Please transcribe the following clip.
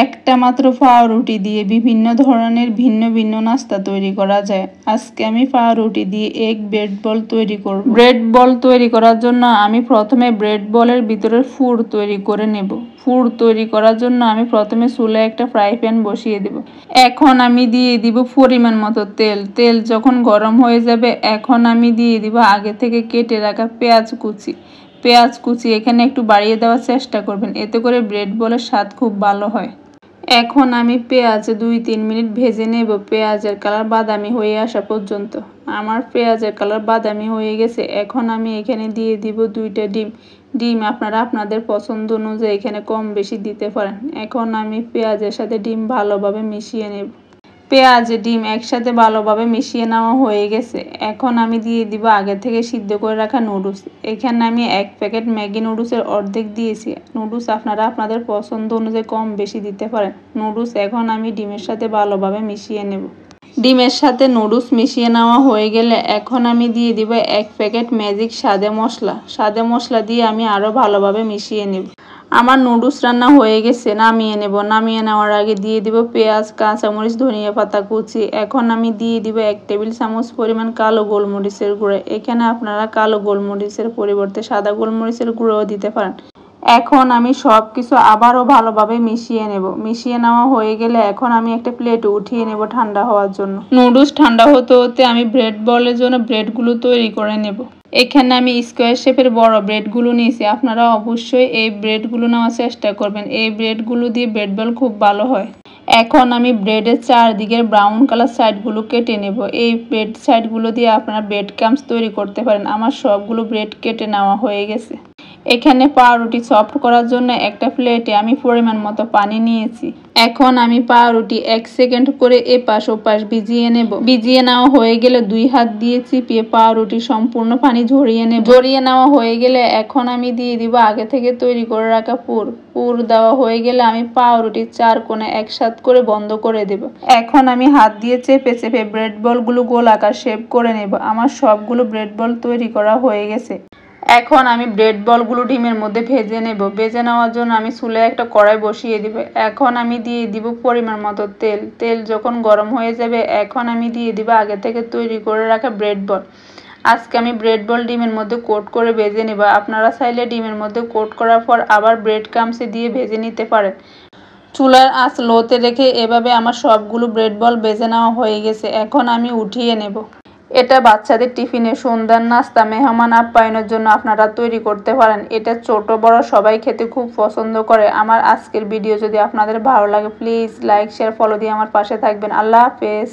একটা মাত্র পাউরুটি দিয়ে বিভিন্ন ধরনের ভিন্ন ভিন্ন নাস্তা তৈরি করা যায়। আজকে আমি পাউরুটি দিয়ে এগ ব্রেড বল তৈরি করব। ব্রেড বল তৈরি করার জন্য আমি প্রথমে ব্রেড বলের ভিতরে পুর তৈরি করে নেব। পুর তৈরি করার জন্য আমি প্রথমে চুলায় একটা ফ্রাই প্যান বসিয়ে দেব। এখন আমি দিয়ে দিব পরিমাণ মতো তেল। তেল যখন গরম হয়ে যাবে এখন আমি দিয়ে দিব আগে থেকে কেটে রাখা পেঁয়াজ কুচি। পেঁয়াজ কুচি এখানে একটু বাড়িয়ে দেওয়ার চেষ্টা করবেন, এতে করে ব্রেড বলের স্বাদ খুব ভালো হয়। এখন আমি পেঁয়াজ 2-3 মিনিট ভেজে নেব, পেঁয়াজের কালার বাদামি হয়ে আসা পর্যন্ত। আমার পেঁয়াজের কালার বাদামি হয়ে গেছে। এখন আমি এখানে দিয়ে দিব 2টা ডিম। ডিম আপনারা আপনাদের পছন্দ অনুযায়ী এখানে কম বেশি দিতে পারেন। এখন আমি পেঁয়াজের সাথে ডিম ভালোভাবে মিশিয়ে নেব। পেঁয়াজ ডিম একসাথে ভালোভাবে মিশিয়ে নেওয়া হয়ে গেছে। এখন আমি দিয়ে দিব আগে থেকে সিদ্ধ করে রাখা নুডলস। এখানে আমি 1 প্যাকেট ম্যাগি নুডলসের অর্ধেক দিয়েছি। নুডলস আপনারা আপনাদের পছন্দ অনুযায়ী কম বেশি দিতে পারেন। নুডলস এখন আমি ডিমের সাথে ভালোভাবে মিশিয়ে নেব। ডিমের সাথে নুডলস মিশিয়ে নেওয়া হয়ে গেলে এখন আমি দিয়ে দিব 1 প্যাকেট ম্যাজিক স্বাদে মশলা। স্বাদে মশলা দিয়ে আমি আরও ভালোভাবে মিশিয়ে নেব। আমার নুডলস রান্না হয়ে গেছে, নামিয়ে নেব। নামিয়ে নেওয়ার আগে দিয়ে দিব পেঁয়াজ, কাঁচামরিচ, ধনিয়া পাতা কুচি। এখন আমি দিয়ে দিব 1 টেবিল চামচ পরিমাণ কালো গোলমরিচের গুঁড়ো। এখানে আপনারা কালো গোলমরিচের পরিবর্তে সাদা গোলমরিচের গুঁড়োও দিতে পারেন। এখন আমি সব কিছু আবারও ভালোভাবে মিশিয়ে নেব। মিশিয়ে নেওয়া হয়ে গেলে এখন আমি একটা প্লেটে উঠিয়ে নেব ঠান্ডা হওয়ার জন্য। নুডলস ঠান্ডা হতে হতে আমি ব্রেড বলের জন্য ব্রেডগুলো তৈরি করে নেব। এখানে আমি স্কোয়ার শেপের বড় ব্রেডগুলো নিয়েছি। আপনারা অবশ্যই এই ব্রেডগুলো নেওয়ার চেষ্টা করবেন। এই ব্রেডগুলো দিয়ে ব্রেড বল খুব ভালো হয়। এখন আমি ব্রেডের চারদিকের ব্রাউন কালার সাইডগুলো কেটে নেব। এই ব্রেড সাইডগুলো দিয়ে আপনারা ব্রেড ক্রাম্বস তৈরি করতে পারেন। আমার সবগুলো ব্রেড কেটে নেওয়া হয়ে গেছে। এখানে পাউরুটি সফট করার জন্য একটা প্লেটে আমি পরিমাণ মতো পানি নিয়েছি। এখন আমি পাউরুটি 1 সেকেন্ড করে এপাশ ওপাশ ভিজিয়ে নেব। ভিজিয়ে নেওয়া হয়ে গেলে 2 হাত দিয়ে চিপিয়ে পাউরুটি সম্পূর্ণ পানি ঝরিয়ে নেব। ঝরিয়ে নেওয়া হয়ে গেলে এখন আমি দিয়ে দিব আগে থেকে তৈরি করে রাখা পুর। পুর দেওয়া হয়ে গেলে আমি পাউরুটির 4 কোণে একসাথে করে বন্ধ করে দেব। এখন আমি হাত দিয়ে চেপে চেপে ব্রেড বলগুলো গোলাকার শেপ করে নেব। আমার সবগুলো ব্রেড বল তৈরি করা হয়ে গেছে। এখন আমি ব্রেড বলগুলো ডিমের মধ্যে ভেজে নেব। ভেজে নেওয়ার জন্য আমি চুলায় একটা কড়াই বসিয়ে দিব। এখন আমি দিয়ে দিব পরিমাণ মতো তেল। তেল যখন গরম হয়ে যাবে এখন আমি দিয়ে দিব আগে থেকে তৈরি করে রাখা ব্রেড বল। আজকে আমি ব্রেড বল ডিমের মধ্যে কোট করে ভেজে নেব। আপনারা চাইলে ডিমের মধ্যে কোট করার পর আবার ব্রেড ক্রাম্বসে দিয়ে ভেজে নিতে পারেন। চুলার আঁচ লোতে রেখে এভাবে আমার সবগুলো ব্রেড বল ভেজে নেওয়া হয়ে গেছে। এখন আমি উঠিয়ে নেব। এটা বাচ্চাদের টিফিনে, সন্ধ্যার নাস্তা, মেহমান আপ্যায়নের জন্য আপনারা তৈরি করতে পারেন। এটা ছোট বড় সবাই খেতে খুব পছন্দ করে। আমার আজকের ভিডিও যদি আপনাদের ভালো লাগে প্লিজ লাইক, শেয়ার, ফলো দিয়ে আমার পাশে থাকবেন। আল্লাহ হাফেজ।